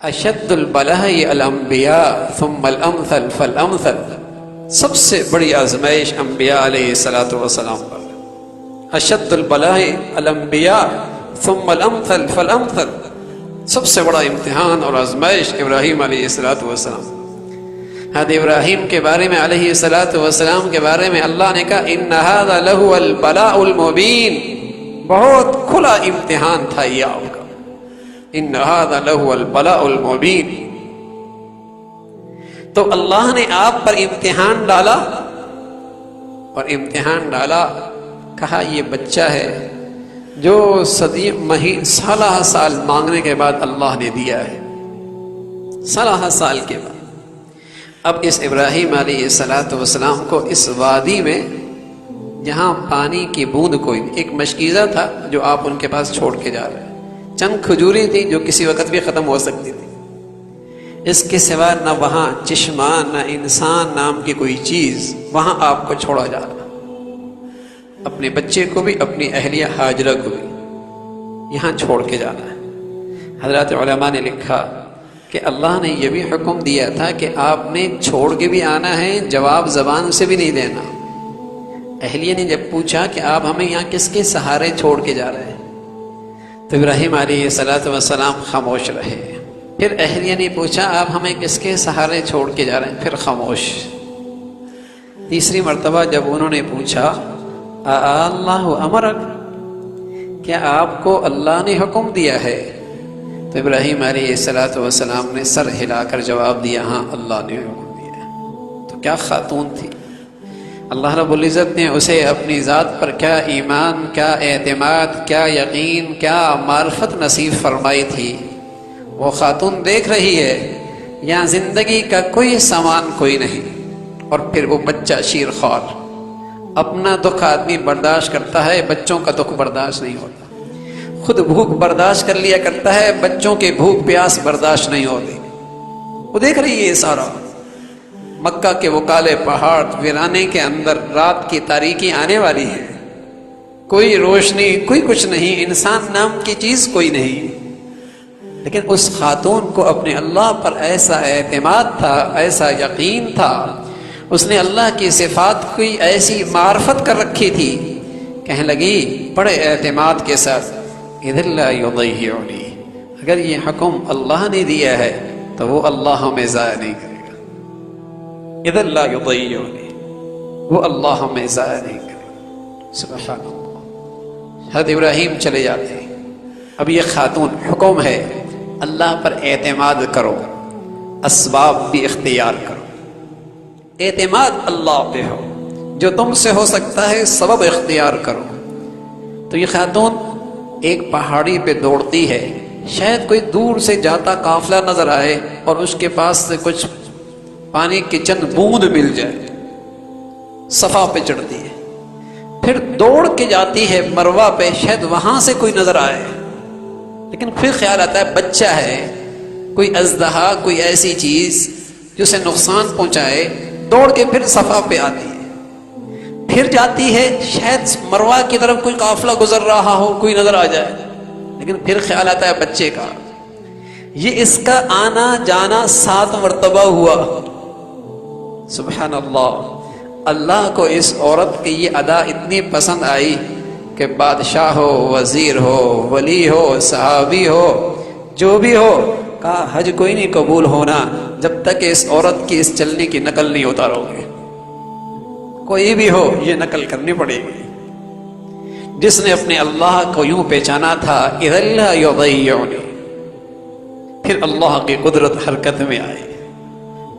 اشد البلاء الانبیاء ثم الامثل فالامثل، سب سے بڑی آزمائش انبیاء علیہ الصلوۃ والسلام پر. اشد البلاء الانبیاء ثم الامثل فالامثل، سب سے بڑا امتحان اور آزمائش ابراہیم علیہ الصلوۃ والسلام. حضرت ابراہیم کے بارے میں علیہ الصلوۃ والسلام کے بارے میں اللہ نے کہا ان ھذا لہو البلاء المبین، بہت کھلا امتحان تھا یہ آپ کا. ان ھذا لہو البلاء المبین. تو اللہ نے آپ پر امتحان ڈالا، اور امتحان ڈالا، کہا یہ بچہ ہے جو سالہ سال مانگنے کے بعد اللہ نے دیا ہے، سالہ سال کے بعد. اب اس ابراہیم علیہ الصلوۃ والسلام کو اس وادی میں جہاں پانی کی بوند کوئی، ایک مشکیزہ تھا جو آپ ان کے پاس چھوڑ کے جا رہے ہیں، چند کھجوریں تھیں جو کسی وقت بھی ختم ہو سکتی تھی، اس کے سوا نہ وہاں چشمہ نہ انسان نام کی کوئی چیز، وہاں آپ کو چھوڑا جا رہا، اپنے بچے کو بھی اپنی اہلیہ ہاجرہ کو بھی یہاں چھوڑ کے جانا ہے. حضرات علماء نے لکھا کہ اللہ نے یہ بھی حکم دیا تھا کہ آپ نے چھوڑ کے بھی آنا ہے، جواب زبان سے بھی نہیں دینا. اہلیہ نے جب پوچھا کہ آپ ہمیں یہاں کس کے سہارے چھوڑ کے جا رہے ہیں، تو ابراہیم علیہ الصلوۃ والسلام خاموش رہے. پھر اہلیہ نے پوچھا آپ ہمیں کس کے سہارے چھوڑ کے جا رہے ہیں، پھر خاموش. تیسری مرتبہ جب انہوں نے پوچھا اللہ امرک، کیا آپ کو اللہ نے حکم دیا ہے، تو ابراہیم علیہ الصلوۃ والسلام نے سر ہلا کر جواب دیا ہاں اللہ نے حکم دیا. تو کیا خاتون تھی، اللہ رب العزت نے اسے اپنی ذات پر کیا ایمان، کیا اعتماد، کیا یقین، کیا معرفت نصیب فرمائی تھی. وہ خاتون دیکھ رہی ہے یہاں زندگی کا کوئی سامان کوئی نہیں، اور پھر وہ بچہ شیر خوار. اپنا دکھ آدمی برداشت کرتا ہے، بچوں کا دکھ برداشت نہیں ہوتا. خود بھوک برداشت کر لیا کرتا ہے، بچوں کے بھوک پیاس برداشت نہیں ہوتی. وہ دیکھ رہی ہے یہ سارا مکہ کے وہ کالے پہاڑ ویرانے کے اندر، رات کی تاریکی آنے والی ہے، کوئی روشنی، کوئی کچھ نہیں، انسان نام کی چیز کوئی نہیں. لیکن اس خاتون کو اپنے اللہ پر ایسا اعتماد تھا، ایسا یقین تھا، اس نے اللہ کی صفات کی ایسی معرفت کر رکھی تھی. کہنے لگی بڑے اعتماد کے ساتھ اذ لا یضیعنی، اگر یہ حکم اللہ نے دیا ہے تو وہ اللہ ہمیں ضائع نہیں کرے گا. اذ لا یضیعنی، وہ اللہ ہمیں ضائع نہیں کرے گا. سبحان اللہ. حضرت ابراہیم چلے جاتے ہیں. اب یہ خاتون حکم ہے اللہ پر اعتماد کرو، اسباب بھی اختیار کرو. اعتماد اللہ پہ ہو، جو تم سے ہو سکتا ہے سبب اختیار کرو. تو یہ خاتون ایک پہاڑی پہ دوڑتی ہے، شاید کوئی دور سے جاتا قافلہ نظر آئے اور اس کے پاس سے کچھ پانی کی چند بوند مل جائے، صفا پہ چڑھتی ہے. پھر دوڑ کے جاتی ہے مروہ پہ، شاید وہاں سے کوئی نظر آئے، لیکن پھر خیال آتا ہے بچہ ہے، کوئی اژدہا، کوئی ایسی چیز جو اسے نقصان پہنچائے. دوڑ کے پھر صفا پہ آتی ہے. پھر جاتی ہے، شاید مروہ کی طرف کوئی قافلہ گزر رہا ہو، کوئی نظر آ جائے، لیکن پھر خیال آتا ہے بچے کا. یہ اس کا آنا جانا 7 مرتبہ ہوا. سبحان اللہ. اللہ کو اس عورت کی یہ ادا اتنی پسند آئی کہ بادشاہ ہو، وزیر ہو، ولی ہو، صحابی ہو، جو بھی ہو، کہا حج کوئی نہیں قبول ہونا جب تک اس عورت کی اس چلنے کی نقل نہیں اتارو گے. کوئی بھی ہو یہ نقل کرنی پڑے گی. جس نے اپنے اللہ کو یوں پہچانا تھا اذ لا یضیعنی، پھر اللہ کی قدرت حرکت میں آئی.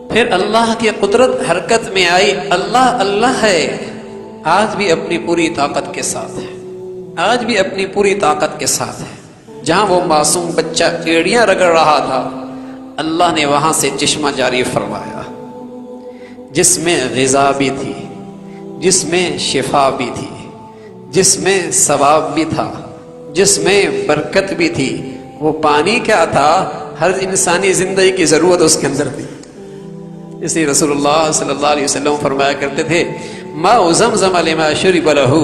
پھر اللہ کی قدرت حرکت میں آئی. اللہ اللہ ہے، آج بھی اپنی پوری طاقت کے ساتھ ہے، آج بھی اپنی پوری طاقت کے ساتھ ہے. جہاں وہ معصوم بچہ ایڑیاں رگڑ رہا تھا، اللہ نے وہاں سے چشمہ جاری فرمایا، جس میں غذا بھی تھی، جس میں شفا بھی تھی، جس میں ثواب بھی تھا، جس میں برکت بھی تھی. وہ پانی کیا تھا، ہر انسانی زندگی کی ضرورت اس کے اندر تھی. اس لیے رسول اللہ صلی اللہ علیہ وسلم فرمایا کرتے تھے ماء زمزم لما شرب له،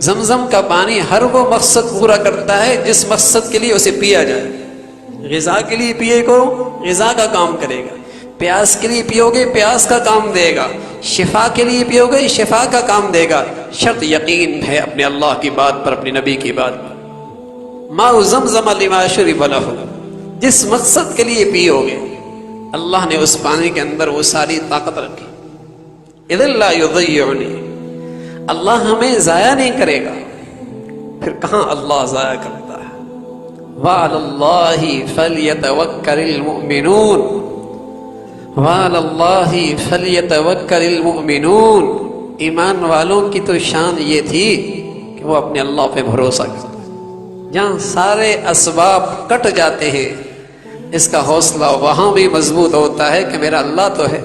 زمزم کا پانی ہر وہ مقصد پورا کرتا ہے جس مقصد کے لیے اسے پیا جائے. غذا کے لیے پیے کو غذا کا کام کرے گا، پیاس کے لیے پیو گے پیاس کا کام دے گا، شفا کے لیے پیو گے شفا کا کام دے گا، شرط یقین ہے اپنے اللہ کی بات پر، اپنے نبی کی بات پر۔ ماء زمزم لما شرب لہ، جس مقصد کے لیے پیو گے اللہ نے اس پانی کے اندر وہ ساری طاقت رکھی۔ اذا لا یضیعنی، اللہ ہمیں ضائع نہیں کرے گا، پھر کہاں اللہ ضائع کرتا ہے؟ وعلی اللہ فلیتوکل المؤمنون، وعلی اللہ فلیتوکل المؤمنون، ایمان والوں کی تو شان یہ تھی کہ وہ اپنے اللہ پہ بھروسہ کرتے۔ جہاں سارے اسباب کٹ جاتے ہیں اس کا حوصلہ وہاں بھی مضبوط ہوتا ہے کہ میرا اللہ تو ہے۔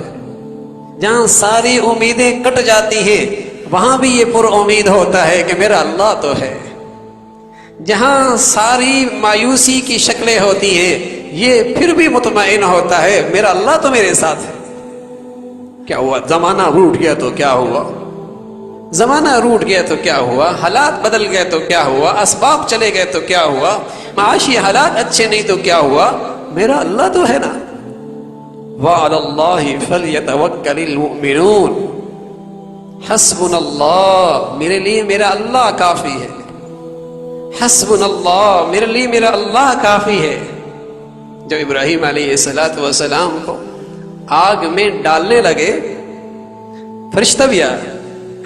جہاں ساری امیدیں کٹ جاتی ہیں وہاں بھی یہ پر امید ہوتا ہے کہ میرا اللہ تو ہے۔ جہاں ساری مایوسی کی شکلیں ہوتی ہیں یہ پھر بھی مطمئن ہوتا ہے میرا اللہ تو میرے ساتھ ہے۔ کیا ہوا؟ زمانہ روٹ گیا تو کیا ہوا؟ زمانہ روٹ گیا تو کیا ہوا؟ حالات بدل گئے تو کیا ہوا؟ اسباب چلے گئے تو کیا ہوا؟ معاشی حالات اچھے نہیں تو کیا ہوا؟ میرا اللہ تو ہے نا۔ وعلی اللہ فلیتوکل المؤمنون، حسبنا اللہ، میرے لیے میرا اللہ کافی ہے، حسبنا اللہ، میرے لیے میرا اللہ کافی ہے۔ جب ابراہیم علیہ السلام کو آگ میں ڈالنے لگے فرشتہ بھی آیا،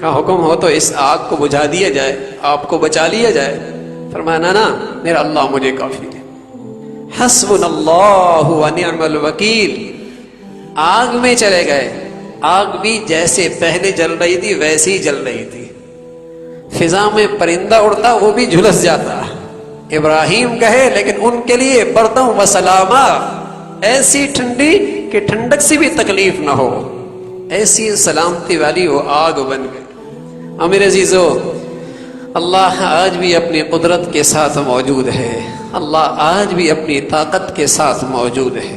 کا حکم ہو تو اس آگ کو بجھا دیا جائے، آپ کو بچا لیا جائے۔ فرمایا نا میرا اللہ مجھے کافی ہے، حسبنا اللہ ونعم الوکیل۔ آگ میں چلے گئے، آگ بھی جیسے پہلے جل رہی تھی ویسی ہی جل رہی تھی، فضا میں پرندہ اڑتا وہ بھی جھلس جاتا، ابراہیم کہے لیکن ان کے لیے بردوں و سلامہ، ایسی ٹھنڈی کہ ٹھنڈک سے بھی تکلیف نہ ہو، ایسی سلامتی والی وہ آگ بن گئی۔ میرے عزیزو، اللہ آج بھی اپنی قدرت کے ساتھ موجود ہے، اللہ آج بھی اپنی طاقت کے ساتھ موجود ہے،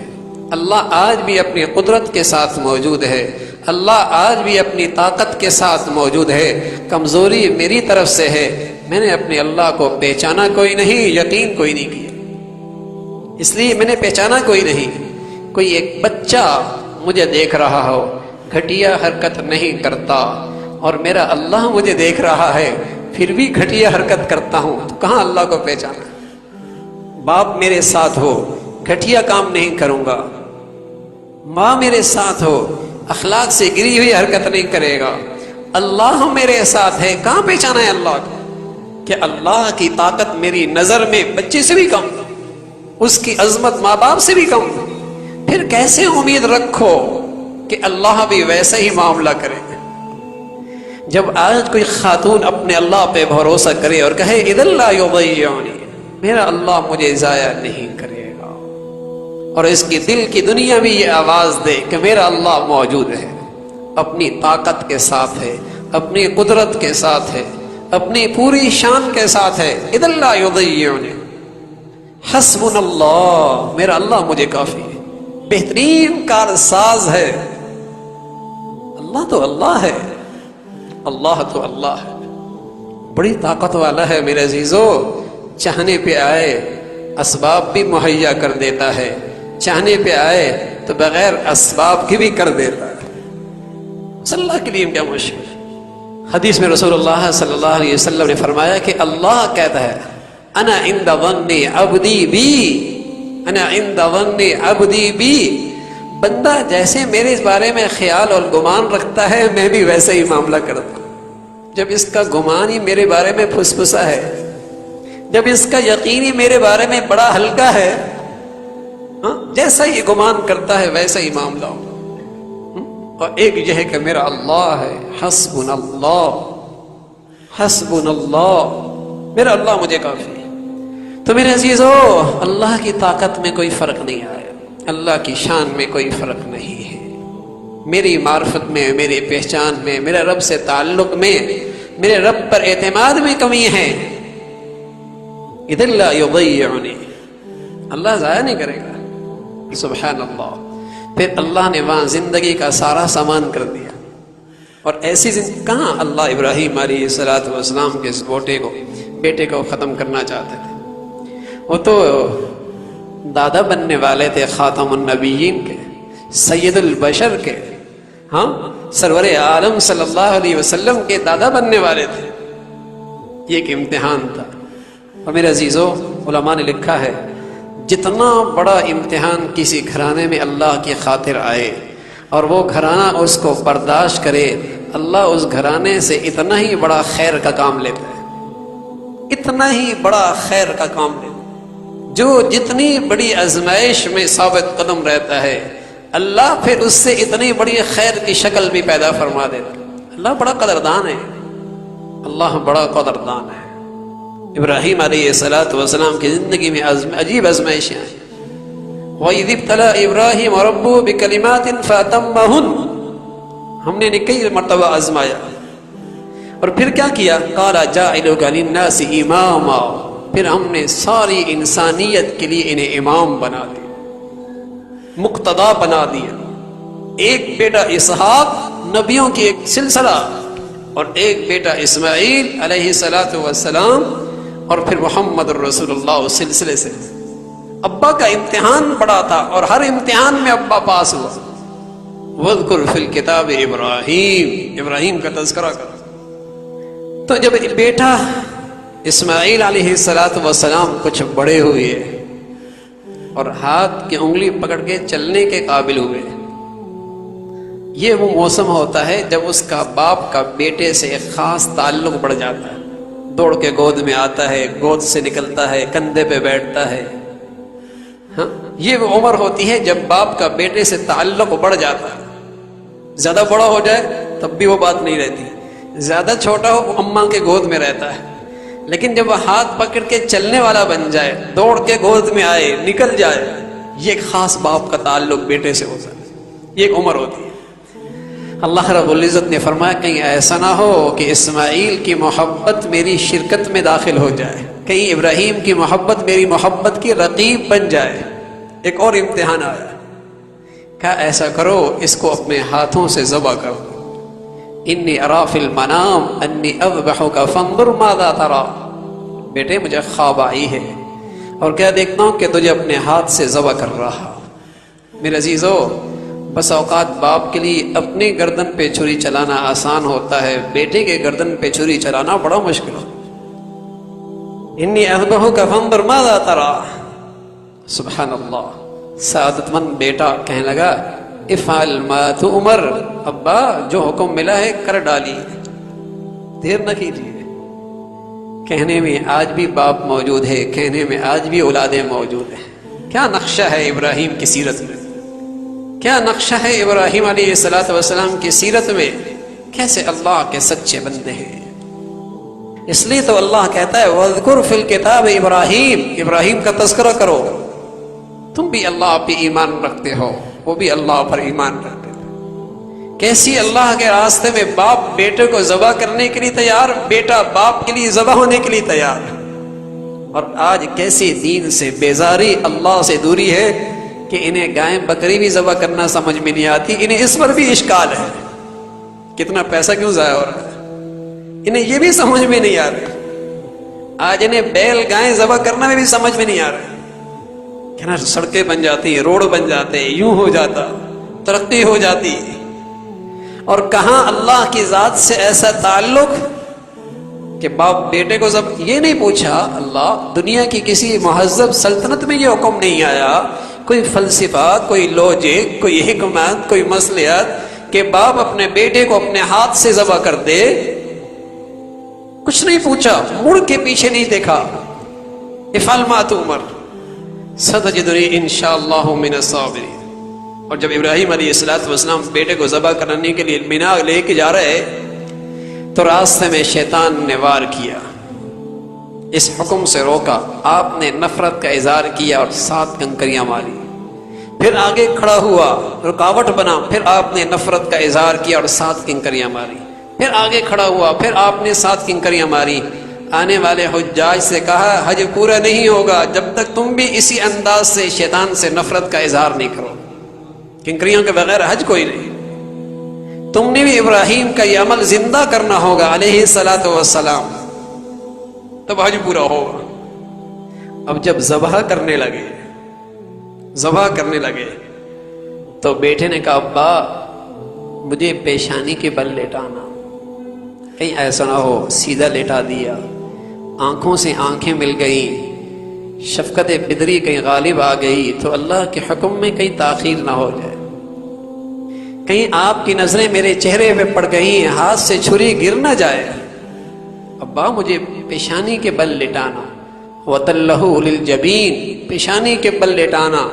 اللہ آج بھی اپنی قدرت کے ساتھ موجود ہے، اللہ آج بھی اپنی طاقت کے ساتھ موجود ہے۔ کمزوری میری طرف سے ہے، میں نے اپنے اللہ کو پہچانا کوئی نہیں، یقین کوئی نہیں کیا، اس لیے میں نے پہچانا کوئی نہیں۔ کوئی ایک بچہ مجھے دیکھ رہا ہو، گھٹیا حرکت نہیں کرتا، اور میرا اللہ مجھے دیکھ رہا ہے پھر بھی گھٹیا حرکت کرتا ہوں، تو کہاں اللہ کو پہچانا؟ باپ میرے ساتھ ہو، گھٹیا کام نہیں کروں گا، ماں میرے ساتھ ہو، اخلاق سے گری ہوئی حرکت نہیں کرے گا، اللہ میرے ساتھ ہے، کہاں پہچانا ہے اللہ کو؟ کہ اللہ کی طاقت میری نظر میں بچے سے بھی کم، اس کی عظمت ماں باپ سے بھی کم، پھر کیسے امید رکھو کہ اللہ بھی ویسا ہی معاملہ کرے؟ جب آج کوئی خاتون اپنے اللہ پہ بھروسہ کرے اور کہے اذا لا یضیعنی، میرا اللہ مجھے ضائع نہیں کرے گا، اور اس کی دل کی دنیا بھی یہ آواز دے کہ میرا اللہ موجود ہے، اپنی طاقت کے ساتھ ہے، اپنی قدرت کے ساتھ ہے، اپنی پوری شان کے ساتھ ہے، اذا لا یضیعنی، حسبنا اللہ، میرا اللہ مجھے کافی ہے، بہترین کارساز ہے۔ اللہ تو اللہ ہے، اللہ تو اللہ ہے، بڑی طاقت والا ہے میرے عزیزو، چاہنے پہ آئے اسباب بھی مہیا کر دیتا ہے، چاہنے پہ آئے تو بغیر اسباب کی بھی کر دیتا ہے۔ صلی اللہ کے لیے کیا مشکل ہے۔ حدیث میں رسول اللہ صلی اللہ علیہ وسلم نے فرمایا کہ اللہ کہتا ہے انا عند ظن عبدی بی، انا عند ظن عبدی بی، بندہ جیسے میرے بارے میں خیال اور گمان رکھتا ہے میں بھی ویسے ہی معاملہ کرتا ہوں۔ جب اس کا گمان ہی میرے بارے میں پھسپھسا ہے، جب اس کا یقین ہی میرے بارے میں بڑا ہلکا ہے، جیسا یہ گمان کرتا ہے ویسا ہی معاملہ ہوگا۔ اور ایک یہ ہے کہ میرا اللہ ہے، حسبنا اللہ، حسبنا اللہ، میرا اللہ مجھے کافی ہے۔ تو میرے عزیزو، اللہ کی طاقت میں کوئی فرق نہیں آیا، اللہ کی شان میں کوئی فرق نہیں ہے، میری معرفت میں، میری پہچان میں، میرے رب سے تعلق میں، میرے رب پر اعتماد میں کمی ہے۔ اذا لا یضیعنی، اللہ ضائع نہیں کرے گا، سبحان اللہ۔ پھر اللہ نے وہاں زندگی کا سارا سامان کر دیا، اور ایسی کہاں اللہ ابراہیم علیہ السلام کے اس بیٹے کو ختم کرنا چاہتے تھے، وہ تو دادا بننے والے تھے خاتم النبیین کے، سید البشر کے، ہاں سرور عالم صلی اللہ علیہ وسلم کے دادا بننے والے تھے. یہ ایک امتحان تھا. اور میرے عزیزو، علماء نے لکھا ہے جتنا بڑا امتحان کسی گھرانے میں اللہ کی خاطر آئے اور وہ گھرانہ اس کو برداشت کرے، اللہ اس گھرانے سے اتنا ہی بڑا خیر کا کام لیتا ہے، اتنا ہی بڑا خیر کا کام لیتا ہے. جو جتنی بڑی آزمائش میں ثابت قدم رہتا ہے، اللہ پھر اس سے اتنی بڑی خیر کی شکل بھی پیدا فرما دیتا ہے. اللہ بڑا قدردان ہے، اللہ بڑا قدردان ہے. ابراہیم علیہ السلام کی زندگی میں عجیب آزمائشیں آئیں. وَإِذِ ابْتَلَىٰ إِبْرَاهِيمَ رَبُّهُ بِكَلِمَاتٍ فَأَتَمَّهُنَّ، ہم نے کئی مرتبہ آزمایا. اور پھر کیا کیا؟ قَالَ جَاعِلُكَ لِلنَّاسِ إِمَامًا، پھر ہم نے ساری انسانیت کے لیے انہیں امام بنا دیا، مقتدا بنا دیا. ایک بیٹا اسحاق، نبیوں کی ایک سلسلہ، اور ایک بیٹا اسماعیل علیہ السلام، اور پھر محمد الرسول اللہ سلسلے سے. ابا کا امتحان بڑا تھا اور ہر امتحان میں ابا پاس ہوا. وَاذْكُرْ فِي الْكِتَابِ إِبْرَاهِيمَ، ابراہیم کا تذکرہ کرو. تو جب بیٹا اسماعیل علیہ السلام کچھ بڑے ہوئے اور ہاتھ کی انگلی پکڑ کے چلنے کے قابل ہوئے، یہ وہ موسم ہوتا ہے جب اس کا باپ کا بیٹے سے ایک خاص تعلق بڑھ جاتا ہے. دوڑ کے گود میں آتا ہے، گود سے نکلتا ہے، کندھے پہ بیٹھتا ہے. ہاں، یہ وہ عمر ہوتی ہے جب باپ کا بیٹے سے تعلق بڑھ جاتا ہے. زیادہ بڑا ہو جائے تب بھی وہ بات نہیں رہتی، زیادہ چھوٹا ہو وہ اماں کے گود میں رہتا ہے. لیکن جب وہ ہاتھ پکڑ کے چلنے والا بن جائے، دوڑ کے گود میں آئے، نکل جائے، یہ ایک خاص باپ کا تعلق بیٹے سے ہوتا ہے. یہ ایک عمر ہوتی ہے. اللہ رب العزت نے فرمایا کہیں ایسا نہ ہو کہ اسماعیل کی محبت میری شرکت میں داخل ہو جائے، کہیں ابراہیم کی محبت میری محبت کی رقیب بن جائے. ایک اور امتحان آیا، کہا ایسا کرو اس کو اپنے ہاتھوں سے ذبح کرو. انی ارا فی المنام انی اذبحک فانظر ماذا تری، بیٹے مجھے خواب آئی ہے اور کیا دیکھتا ہوں کہ تجھے اپنے ہاتھ سے ذبح کر رہا. میرے عزیزو، بس اوقات باپ کے لیے اپنی گردن پہ چھری چلانا آسان ہوتا ہے، بیٹے کے گردن پہ چھری چلانا بڑا مشکل ہوتا ہے. انی اذبحک فانظر ماذا تری. سبحان اللہ. سعادت مند بیٹا کہنے لگا افعل ما تؤمر، ابا جو حکم ملا ہے کر ڈالیے، دیر نہ کیجیے. کہنے میں آج بھی باپ موجود ہے، کہنے میں آج بھی اولادیں موجود ہیں. کیا نقشہ ہے ابراہیم کی سیرت میں، کیا نقشہ ہے ابراہیم علیہ السلام کی سیرت میں، کیسے اللہ کے سچے بندے ہیں. اس لیے تو اللہ کہتا ہے وَاذْكُرْ فِي الْكِتَابِ إِبْرَاهِيمَ، ابراہیم کا تذکرہ کرو. تم بھی اللہ پہ ایمان رکھتے ہو، وہ بھی اللہ پر ایمان رکھتے تھے. کیسی اللہ کے راستے میں باپ بیٹے کو ذبح کرنے کے لیے تیار، بیٹا باپ کے لیے ذبح ہونے کے لیے تیار. اور آج کیسی دین سے بیزاری، اللہ سے دوری ہے کہ انہیں گائے بکری بھی ذبح کرنا سمجھ میں نہیں آتی. انہیں اس پر بھی اشکال ہے، کتنا پیسہ کیوں ضائع ہو رہا ہے، انہیں یہ بھی سمجھ میں نہیں آ رہا. آج انہیں بیل گائے ذبح کرنا میں بھی سمجھ میں نہیں آ رہا. کہنا سڑکیں بن جاتی، روڈ بن جاتے، یوں ہو جاتا، ترقی ہو جاتی. اور کہاں اللہ کی ذات سے ایسا تعلق کہ باپ بیٹے کو یہ نہیں پوچھا. اللہ دنیا کی کسی مہذب سلطنت میں یہ حکم نہیں آیا، کوئی فلسفہ، کوئی لوجک، کوئی حکمت، کوئی مصلحت کہ باپ اپنے بیٹے کو اپنے ہاتھ سے ذبح کر دے. کچھ نہیں پوچھا، مڑ کے پیچھے نہیں دیکھا. افعل ما تؤمر ستجدنی انشاءاللہ من الصابرین. اور جب ابراہیم علیہ السلام بیٹے کو ذبح کرنے کے لیے مینا لے کے جا رہے تو راستے میں شیطان نے وار کیا، اس حکم سے روکا. آپ نے نفرت کا اظہار کیا اور 7 کنکریاں ماری. پھر آگے کھڑا ہوا، رکاوٹ بنا، پھر آپ نے نفرت کا اظہار کیا اور 7 کنکریاں ماری. پھر آگے کھڑا ہوا، پھر آپ نے 7 کنکریاں ماری. آنے والے حجاج سے کہا حج پورا نہیں ہوگا جب تک تم بھی اسی انداز سے شیطان سے نفرت کا اظہار نہیں کرو. کنکریوں کے بغیر حج کوئی نہیں. تم نے بھی ابراہیم کا یہ عمل زندہ کرنا ہوگا علیہ السلام، تب حج پورا ہوگا. اب جب ذبح کرنے لگے ذبح کرنے لگے تو بیٹے نے کہا ابا مجھے پیشانی کے بل لیٹانا، کہیں ایسا نہ ہو سیدھا لیٹا دیا، آنکھوں سے آنکھیں مل گئیں، شفقت بدری کہیں غالب آ گئی تو اللہ کے حکم میں کہیں تاخیر نہ ہو جائے، کہیں آپ کی نظریں میرے چہرے پہ پڑ گئیں، ہاتھ سے چھری گر نہ جائے، ابا مجھے پیشانی کے بل لٹانا، وَتَلَّهُ لِلْجَبِينِ پیشانی کے بل لٹانا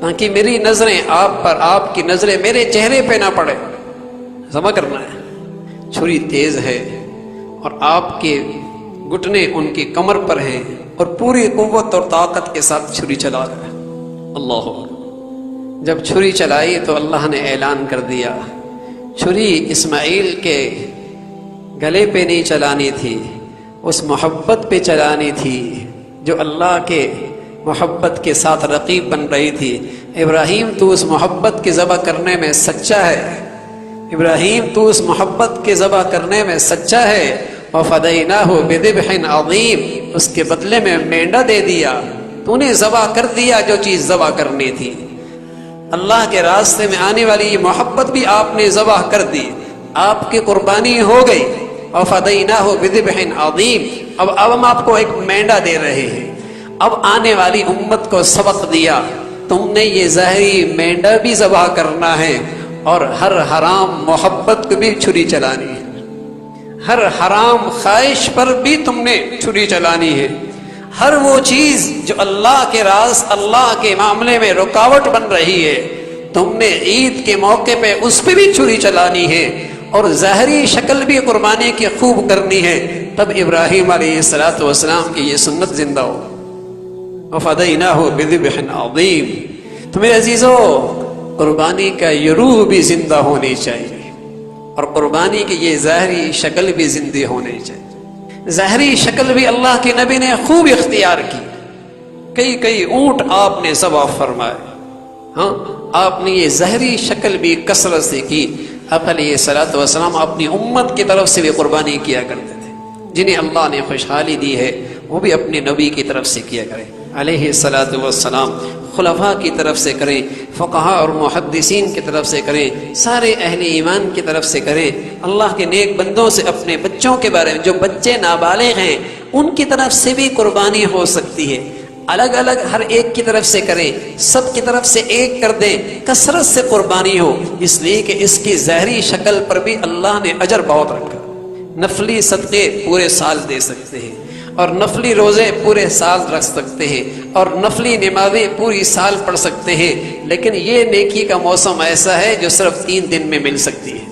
تاکہ میری نظریں آپ پر، آپ کی نظریں میرے چہرے پہ نہ پڑے، ذبح کرنا ہے۔ چھری تیز ہے اور آپ کے گھٹنے ان کی کمر پر ہیں اور پوری قوت اور طاقت کے ساتھ چھری چلا رہا ہے۔ اللہ اکبر۔ جب چھری چلائی تو اللہ نے اعلان کر دیا چھری اسماعیل کے گلے پہ نہیں چلانی تھی، اس محبت پہ چلانی تھی جو اللہ کے محبت کے ساتھ رقیب بن رہی تھی۔ ابراہیم تو اس محبت کے ذبح کرنے میں سچا ہے، ابراہیم تو اس محبت کے ذبح کرنے میں سچا ہے۔ وَفَدَيْنَاهُ بِذِبْحٍ عَظِيمٍ اس کے بدلے میں مینڈا دے دیا، تو نے ذبح کر دیا جو چیز ذبح کرنی تھی۔ اللہ کے راستے میں آنے والی یہ محبت بھی آپ نے ذبح کر دی، آپ کی قربانی ہو گئی۔ وَفَدَيْنَاهُ بِذِبْحٍ عَظِيمٍ اب ہم آپ کو ایک مینڈا دے رہے ہیں۔ اب آنے والی امت کو سبق دیا، تم نے یہ ظاہری مینڈا بھی ذبح کرنا ہے اور ہر حرام محبت کو بھی چھری چلانی ہے، ہر حرام خواہش پر بھی تم نے چھری چلانی ہے، ہر وہ چیز جو اللہ کے راز، اللہ کے معاملے میں رکاوٹ بن رہی ہے تم نے عید کے موقع پہ اس پہ بھی چھری چلانی ہے اور ظاہری شکل بھی قربانی کی خوب کرنی ہے۔ تب ابراہیم علیہ السلام کی یہ سنت زندہ ہو۔ وَفَدَيْنَاهُ بِذِبْحٍ عَظِيمٍ تو میرے عزیزو، قربانی کا یہ روح بھی زندہ ہونی چاہیے اور قربانی کی یہ ظاہری شکل بھی زندہ ہونی چاہیے۔ ظاہری شکل بھی اللہ کے نبی نے خوب اختیار کی، کئی اونٹ آپ نے ذبح فرمائے، ہاں آپ نے یہ ظاہری شکل بھی کثرت سے کی۔ آپ علیہ السلام اپنی امت کی طرف سے بھی قربانی کیا کرتے تھے، جنہیں اللہ نے خوشحالی دی ہے وہ بھی اپنے نبی کی طرف سے کیا کریں علیہ السلام، خلفاء کی طرف سے کریں، فقہاء اور محدثین کی طرف سے کریں، سارے اہل ایمان کی طرف سے کریں، اللہ کے نیک بندوں سے، اپنے بچوں کے بارے میں، جو بچے نابالغ ہیں ان کی طرف سے بھی قربانی ہو سکتی ہے، الگ الگ ہر ایک کی طرف سے کریں، سب کی طرف سے ایک کر دیں، کثرت سے قربانی ہو، اس لیے کہ اس کی ظاہری شکل پر بھی اللہ نے اجر بہت رکھا۔ نفلی صدقے پورے سال دے سکتے ہیں اور نفلی روزے پورے سال رکھ سکتے ہیں اور نفلی نمازیں پوری سال پڑھ سکتے ہیں، لیکن یہ نیکی کا موسم ایسا ہے جو صرف 3 دن میں مل سکتی ہے،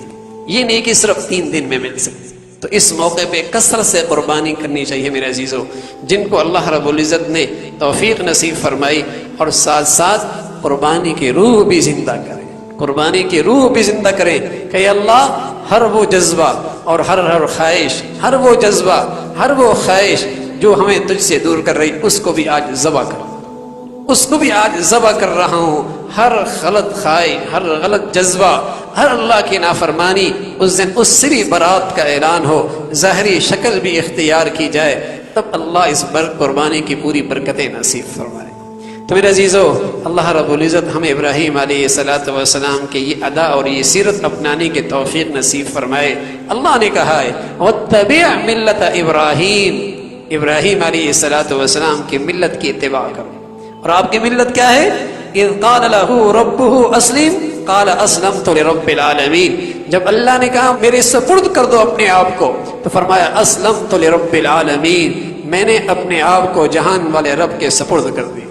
یہ نیکی صرف 3 دن میں مل سکتی ہے۔ تو اس موقع پہ کثرت سے قربانی کرنی چاہیے میرے عزیزو، جن کو اللہ رب العزت نے توفیق نصیب فرمائی، اور ساتھ ساتھ قربانی کی روح بھی زندہ کریں، قربانی کی روح بھی زندہ کریں کہ اللہ ہر وہ جذبہ اور ہر خواہش، ہر وہ جذبہ، ہر وہ خواہش جو ہمیں تجھ سے دور کر رہی اس کو بھی آج ذبح کر، اس کو بھی آج ذبح کر رہا ہوں۔ ہر غلط خواہش، ہر غلط جذبہ، ہر اللہ کی نافرمانی، اس دن اس سے بھی برات کا اعلان ہو، ظاہری شکل بھی اختیار کی جائے، تب اللہ اس قربانی کی پوری برکتیں نصیب فرمائے۔ تو میرے عزیزو، اللہ رب العزت ہمیں ابراہیم علیہ السلام کے یہ ادا اور یہ سیرت اپنانے کے توفیق نصیب فرمائے۔ اللہ نے کہا ہے وَاتَّبِعْ مِلَّةَ إِبْرَاهِيمَ، ابراہیم علیہ السلام کی ملت کی اتباع کرو۔ اور آپ کی ملت کیا ہے؟ اِذْ قَالَ لَهُ رَبُّهُ أَسْلِمْ قَالَ أَسْلَمْتُ لِرَبِّ الْعَالَمِينَ، جب اللہ نے کہا میرے سپرد کر دو اپنے آپ کو، تو فرمایا أَسْلَمْتُ لِرَبِّ الْعَالَمِينَ، میں نے اپنے آپ کو جہان والے رب کے سپرد کر دیا،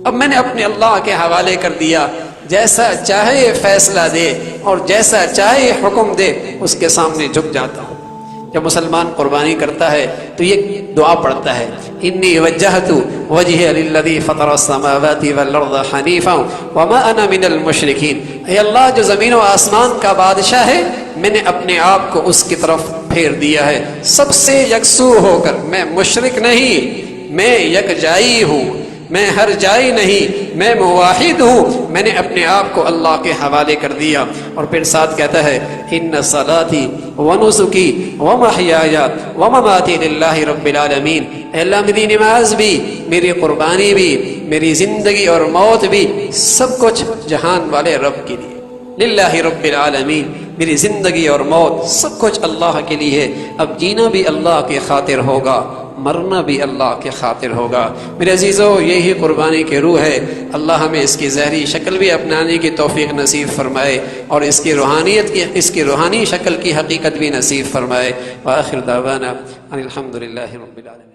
اب میں نے اپنے اللہ کے حوالے کر دیا، جیسا چاہے فیصلہ دے اور جیسا چاہے حکم دے اس کے سامنے جھک جاتا ہوں۔ جب مسلمان قربانی کرتا ہے تو یہ دعا پڑھتا ہے انی وجہت وجہی للذی فطر السماوات والارض حنیفا وما انا من المشرکین، اے اللہ جو زمین و آسمان کا بادشاہ ہے، میں نے اپنے آپ کو اس کی طرف پھیر دیا ہے سب سے یکسو ہو کر، میں مشرک نہیں، میں یکجائی ہوں، میں ہر جائی نہیں، میں مواحد ہوں، میں نے اپنے آپ کو اللہ کے حوالے کر دیا۔ اور پھر ساتھ کہتا ہے ان صلاتی ونسکی ومحیای ومماتی للہ رب العالمین، اے اللہ میری نماز بھی، میری قربانی بھی، میری زندگی اور موت بھی، سب کچھ جہان والے رب کے لیے، للہ رب العالمین، میری زندگی اور موت سب کچھ اللہ کے لیے ہے۔ اب جینا بھی اللہ کی خاطر ہوگا، مرنا بھی اللہ کے خاطر ہوگا۔ میرے عزیزو، یہی قربانی کی روح ہے۔ اللہ ہمیں اس کی ظاہری شکل بھی اپنانے کی توفیق نصیب فرمائے اور اس کی روحانی شکل کی حقیقت بھی نصیب فرمائے۔ وآخر دعوانا ان الحمد للہ رب العالمین۔